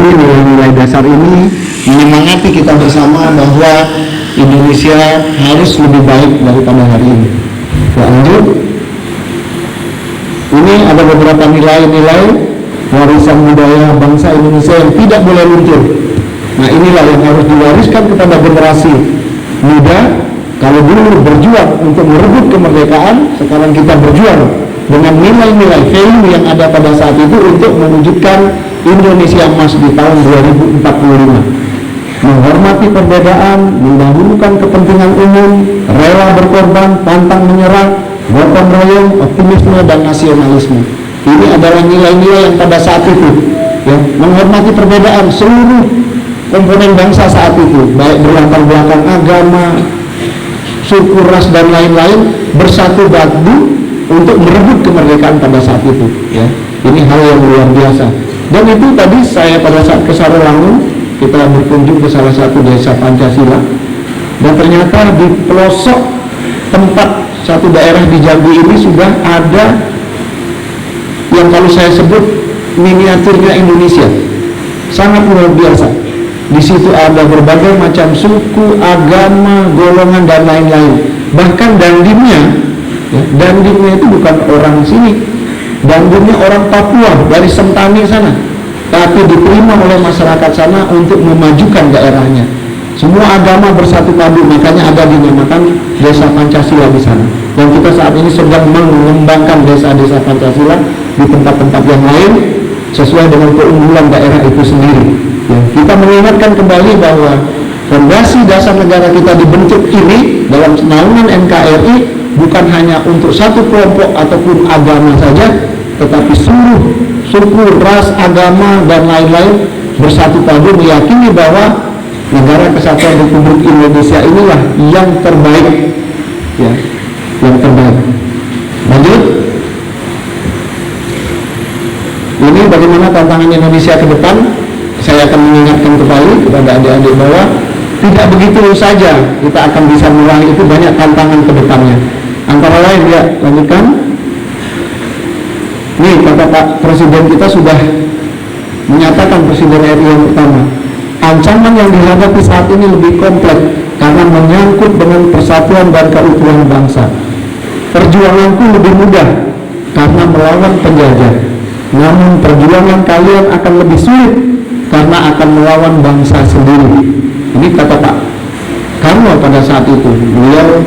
mensyukuri nilai-nilai dasar ini, menyemangati kita bersama bahwa Indonesia harus lebih baik daripada hari ini. Ya, lanjut. Ini ada beberapa nilai-nilai warisan budaya bangsa Indonesia yang tidak boleh luntur. Nah, inilah yang harus diwariskan kepada generasi muda. Kalau dulu berjuang untuk merebut kemerdekaan, sekarang kita berjuang dengan nilai-nilai value yang ada pada saat itu untuk mewujudkan Indonesia Emas di tahun 2045. Menghormati perbedaan, mendahulukan kepentingan umum, rela berkorban, pantang menyerah, gotong royong, optimisme, dan nasionalisme. Ini adalah nilai-nilai yang pada saat itu, ya, menghormati perbedaan seluruh komponen bangsa saat itu, baik berlatar belakang agama, suku, ras, dan lain-lain, bersatu padu untuk merebut kemerdekaan pada saat itu. Ya, ini hal yang luar biasa. Dan itu tadi saya pada saat ke Sarawangun, kita berkunjung ke salah satu desa Pancasila, dan ternyata di pelosok tempat satu daerah di Jambi ini sudah ada yang kalau saya sebut miniaturnya Indonesia, sangat luar biasa. Di situ ada berbagai macam suku, agama, golongan, dan lain-lain. Bahkan dandimnya, ya, dandimnya itu bukan orang sini, dandimnya orang Papua dari Sentani sana, tapi diterima oleh masyarakat sana untuk memajukan daerahnya. Semua agama bersatu padu, makanya ada dinamakan Desa Pancasila di sana. Dan kita saat ini sedang mengembangkan desa-desa Pancasila di tempat-tempat yang lain sesuai dengan keunggulan daerah itu sendiri. Ya, kita mengingatkan kembali bahwa fondasi dasar negara kita dibentuk ini dalam naungan NKRI bukan hanya untuk satu kelompok ataupun agama saja, tetapi seluruh suku, ras, agama, dan lain-lain bersatu padu meyakini bahwa negara kesatuan Republik Indonesia inilah yang terbaik, ya, yang terbaik. Lanjut. Ini bagaimana tantangan Indonesia ke depan. Saya akan mengingatkan kembali kepada adik-adik bahwa tidak begitu saja kita akan bisa meraih, itu banyak tantangan ke depannya. Antara lain, ya, lanjutkan. Nih, kata Pak Presiden kita sudah menyatakan, Presiden RI yang pertama, ancaman yang dihadapi saat ini lebih kompleks karena menyangkut dengan persatuan dan keutuhan bangsa. Perjuanganku lebih mudah karena melawan penjajah, namun perjuangan kalian akan lebih sulit karena akan melawan bangsa sendiri. Ini kata Pak Karno pada saat itu. Beliau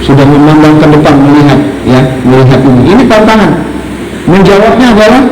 sudah memandang ke depan, melihat ini. Ini tantangan. Menjawabnya adalah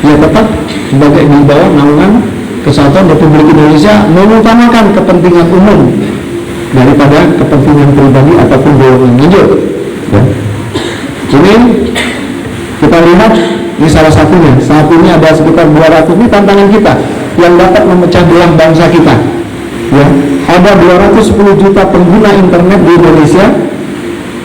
ya tetap sebagai di bawah naungan Kesatuan Republik Indonesia, mengutamakan kepentingan umum daripada kepentingan pribadi ataupun golongan. Lanjut. Ya. Ini kita lihat, ini salah satunya. Saat ini ada sekitar 200, ini tantangan kita yang dapat memecah belah bangsa kita. Ya, ada 210 juta pengguna internet di Indonesia.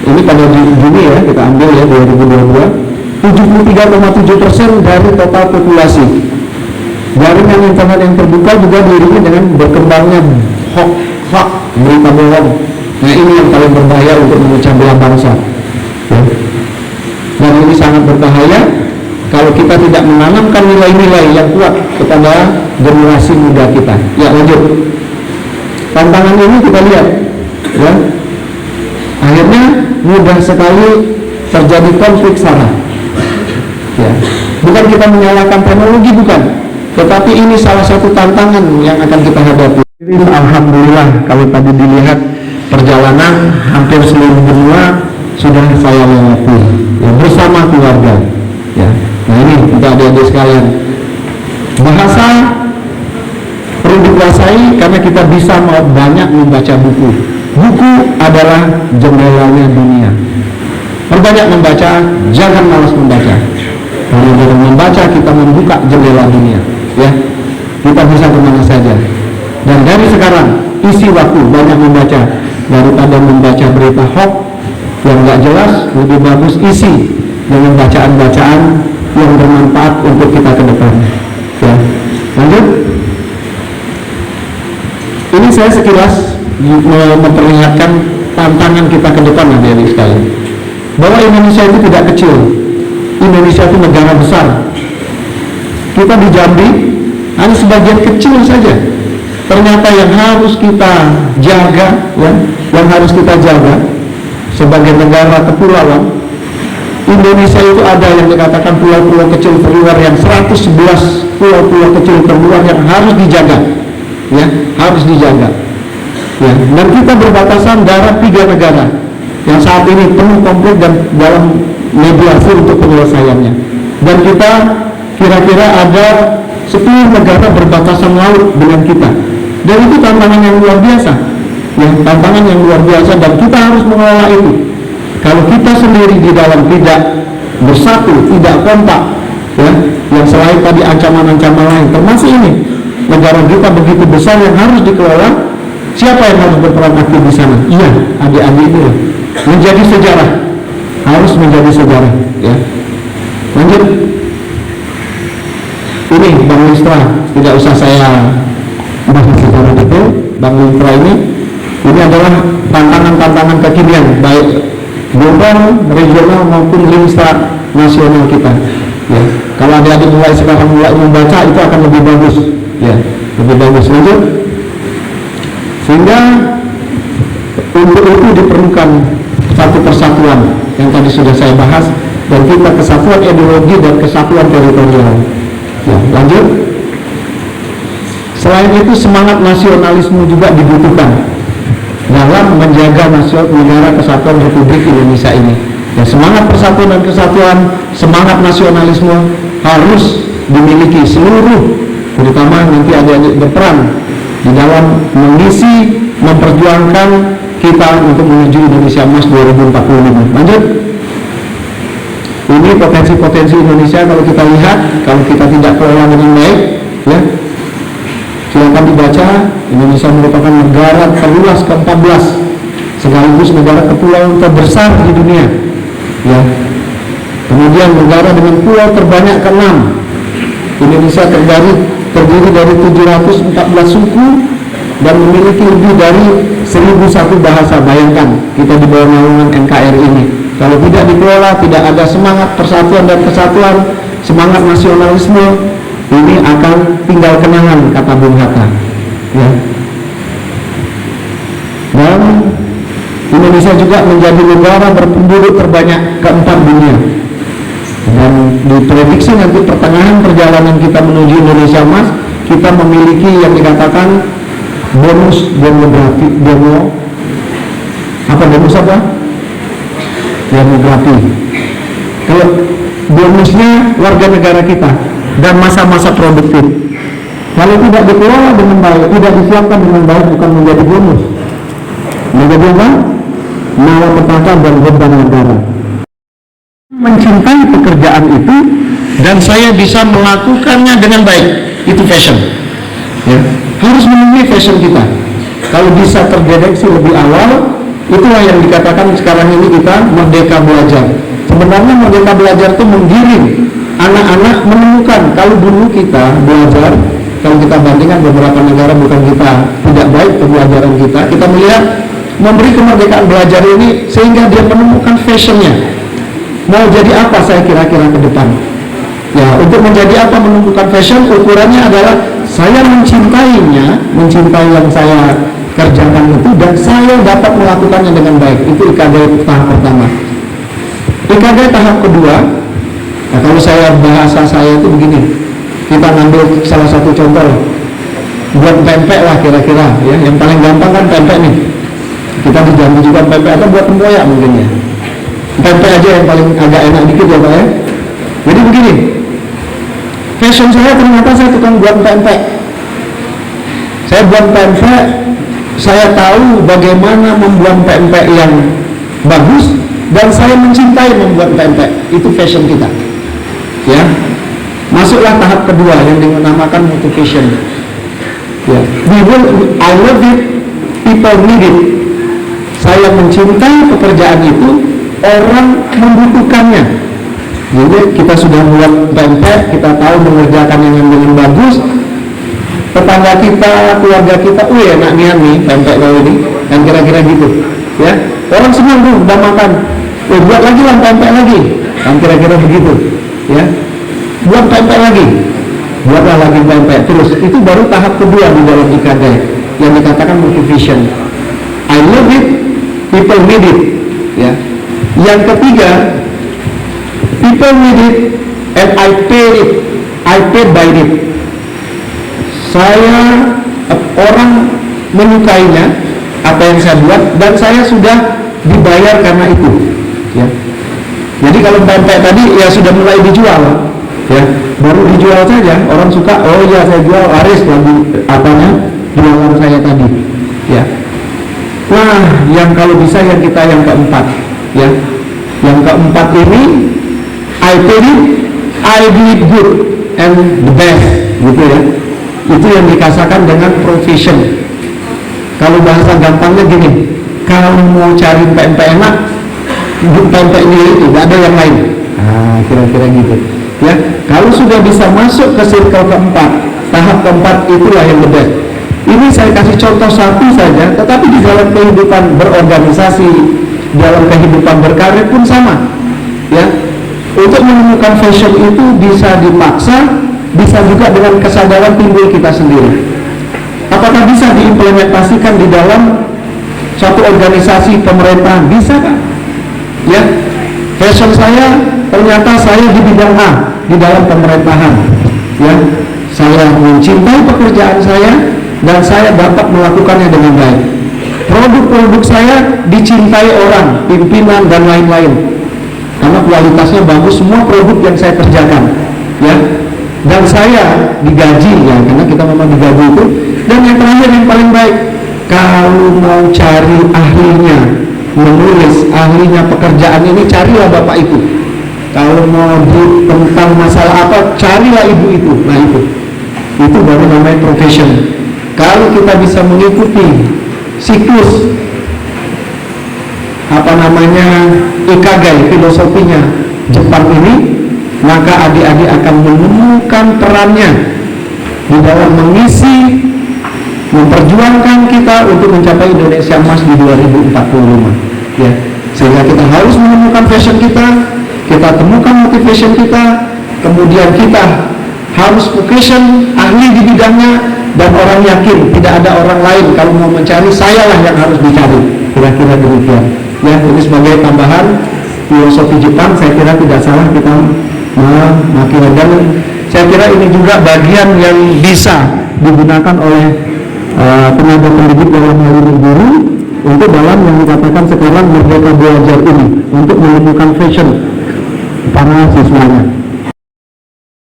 Ini pada Juni ya, kita ambil ya 2022. 73,7% dari total populasi. Jaringan internet yang terbuka juga diiringi dengan berkembangnya hoax, berita bohong. Nah, ini yang paling berbahaya untuk memecah belah bangsa. Ya. Dan ini sangat berbahaya kalau kita tidak menanamkan nilai-nilai yang kuat kepada generasi muda kita. Ya, lanjut. Tantangan ini kita lihat, ya. Akhirnya mudah sekali terjadi konflik saraf. Ya. Bukan kita menyalahkan teknologi, bukan, tetapi ini salah satu tantangan yang akan kita hadapi. Alhamdulillah, kalau tadi dilihat perjalanan hampir seluruh benua sudah saya lewati, ya, bersama keluarga. Ya. Nah, ini kita adik-adik sekalian, bahasa perlu dikuasai karena kita bisa banyak membaca buku. Buku adalah jendelanya dunia. Perbanyak membaca, jangan malas membaca. Kalau dengan membaca kita membuka jendela dunia, ya, kita bisa kemana saja. Dan dari sekarang isi waktu banyak membaca daripada membaca berita hoax yang nggak jelas. Lebih bagus isi dengan bacaan-bacaan yang bermanfaat untuk kita ke depan. Ya, lanjut. Ini saya sekilas memperlihatkan tantangan kita ke depan, adik-adik sekalian, bahwa Indonesia itu tidak kecil. Indonesia itu negara besar. Kita di Jambi hanya sebagian kecil saja. Ternyata yang harus kita jaga, ya, yang harus kita jaga sebagai negara kepulauan, Indonesia itu ada yang dikatakan pulau-pulau kecil terluar, yang 111 pulau-pulau kecil terluar yang harus dijaga, ya, harus dijaga. Ya, dan kita berbatasan darat 3 negara yang saat ini penuh konflik dan dalam mediasi untuk penyelesaiannya. Dan kita kira-kira ada 10 negara berbatasan laut dengan kita. Dan itu tantangan yang luar biasa, ya, tantangan yang luar biasa, dan kita harus mengelola itu. Kalau kita sendiri di dalam tidak bersatu, tidak kompak, ya, yang selain tadi ancaman-ancaman lain, termasuk ini, negara kita begitu besar yang harus dikelola, siapa yang harus berperan aktif di sana? Iya, adik-adik itu menjadi sejarah, harus menjadi sejarah, ya. Lanjut, ini Bang Listra, tidak usah saya bahas secara detail. Bang Listra ini adalah tantangan-tantangan kekinian, baik global, regional maupun Listra nasional kita. Ya, kalau adik-adik mulai membaca itu akan lebih bagus, ya, lebih bagus. Lanjut, sehingga untuk itu diperlukan satu persatuan yang tadi sudah saya bahas, dan kita kesatuan ideologi dan kesatuan teritorial. Ya, lanjut. Selain itu semangat nasionalisme juga dibutuhkan dalam menjaga negara kesatuan Republik Indonesia ini. Ya, semangat persatuan dan kesatuan, semangat nasionalisme harus dimiliki seluruh, terutama nanti adik-adik berperan di dalam mengisi, memperjuangkan kita untuk menuju Indonesia Emas 2045. Lanjut. Ini potensi-potensi Indonesia kalau kita lihat, kalau kita tidak kelola dengan baik, ya. Silakan dibaca. Indonesia merupakan negara terluas ke-14 sekaligus negara kepulauan terbesar di dunia, ya. Kemudian negara dengan pulau terbanyak ke-6. Indonesia terdiri dari 714 suku dan memiliki lebih dari 1001 bahasa. Bayangkan kita di bawah naungan NKRI ini, kalau tidak dikelola, tidak ada semangat persatuan dan kesatuan, semangat nasionalisme, ini akan tinggal kenangan, kata Bung Hatta, ya. Dan Indonesia juga menjadi negara berpenduduk terbanyak ke-4 dunia, dan diprediksi nanti pertengahan perjalanan kita menuju Indonesia Emas, kita memiliki yang dikatakan bonus demografi, demografi. Kalau bonusnya warga negara kita dan masa-masa produktif, kalau tidak dikelola dengan baik, tidak disiapkan dengan baik, bukan menjadi bonus, menjadi apa? Malapetaka dan beban negara. Mencintai pekerjaan itu dan saya bisa melakukannya dengan baik, itu fashion, ya. Harus memenuhi fashion kita. Kalau bisa terdeteksi lebih awal, itulah yang dikatakan sekarang ini kita merdeka belajar. Sebenarnya merdeka belajar itu menggiring anak-anak menemukan. Kalau dulu kita belajar, kalau kita bandingkan beberapa negara, bukan kita tidak baik pembelajaran kita melihat memberi kemerdekaan belajar ini sehingga dia menemukan fashionnya. Mau jadi apa saya kira-kira ke depan? Ya, untuk menjadi apa menemukan fashion, ukurannya adalah saya mencintainya, mencintai yang saya kerjakan itu, dan saya dapat melakukannya dengan baik. Itu IKG tahap pertama. IKG tahap kedua, nah kalau bahasa saya itu begini, kita ngambil salah satu contoh, buat pempek lah kira-kira, ya, yang paling gampang kan pempek nih. Kita di Jambi juga pempek, atau buat tempoyak mungkin ya. Pempek aja yang paling agak enak dikit ya Pak ya. Jadi begini, fashion saya ternyata saya tukang buat pempek. Saya buat pempek, saya tahu bagaimana membuat pempek yang bagus, dan saya mencintai membuat pempek. Itu fashion kita, ya. Masuklah tahap kedua yang dinamakan motivation, ya. I love it, people need it. Saya mencintai pekerjaan itu, orang membutuhkannya. Jadi kita sudah buat pempek, kita tahu mengerjakan yang dengan bagus, tetangga kita, keluarga kita, enak nih pempek kau ini, dan kira-kira gitu, ya. Orang senang tuh udah makan, buat lagi lah pempek lagi, dan kira-kira begitu, ya. Buat pempek lagi, buatlah lagi pempek terus. Itu baru tahap kedua di dalam ikigai yang dikatakan motivation. I love it, people need it. Ya. Yang ketiga, people need it and I paid it. I paid by it. Orang menyukainya apa yang saya buat dan saya sudah dibayar karena itu. Ya. Jadi kalau pempek tadi ya sudah mulai dijual, ya baru dijual saja orang suka, oh ya saya jual, laris lagi apanya jualan saya tadi. Ya. Nah, yang kalau bisa yang kita yang keempat, ya. Yang keempat ini I paid it, I did good and the best, gitu ya. Itu yang dikatakan dengan profession. Kalau bahasa gampangnya gini, kalau mau cari pempek enak, pempek ini itu, gak ada yang lain. Kira-kira gitu. Ya, kalau sudah bisa masuk ke circle keempat, tahap keempat itulah yang the best. Ini saya kasih contoh satu saja, tetapi di dalam kehidupan berorganisasi, dalam kehidupan berkarir pun sama. Ya, untuk menemukan fashion itu bisa dipaksa, bisa juga dengan kesadaran timbul kita sendiri. Apakah bisa diimplementasikan di dalam suatu organisasi pemerintahan? Bisa kan? Ya, fashion saya ternyata saya di bidang A di dalam pemerintahan. Ya, saya mencintai pekerjaan saya dan saya dapat melakukannya dengan baik. Produk-produk saya dicintai orang, pimpinan dan lain-lain. Karena kualitasnya bagus semua produk yang saya kerjakan. Ya. Dan saya digaji ya, karena kita memang digaji itu. Dan yang terakhir yang paling baik, kalau mau cari ahlinya, menulis ahlinya pekerjaan ini, carilah bapak itu. Kalau mau tentang masalah apa, carilah ibu itu. Nah itu baru namanya profession. Kalau kita bisa mengikuti siklus ikigai, filosofinya Jepang ini, maka adik-adik akan menemukan perannya di dalam mengisi, memperjuangkan kita untuk mencapai Indonesia Emas di 2045. Ya, sehingga kita harus menemukan passion kita temukan motivation kita, kemudian kita harus vocation, ahli di bidangnya, dan orang yakin tidak ada orang lain kalau mau mencari, sayalah yang harus dicari. Kira-kira demikian. Ya, ini sebagai tambahan filosofi Jepang, saya kira tidak salah kita memakai, dan saya kira ini juga bagian yang bisa digunakan oleh tenaga pendidik dalam hal ini guru untuk dalam yang dikatakan sekarang merdeka belajar ini untuk menemukan fashion para siswanya.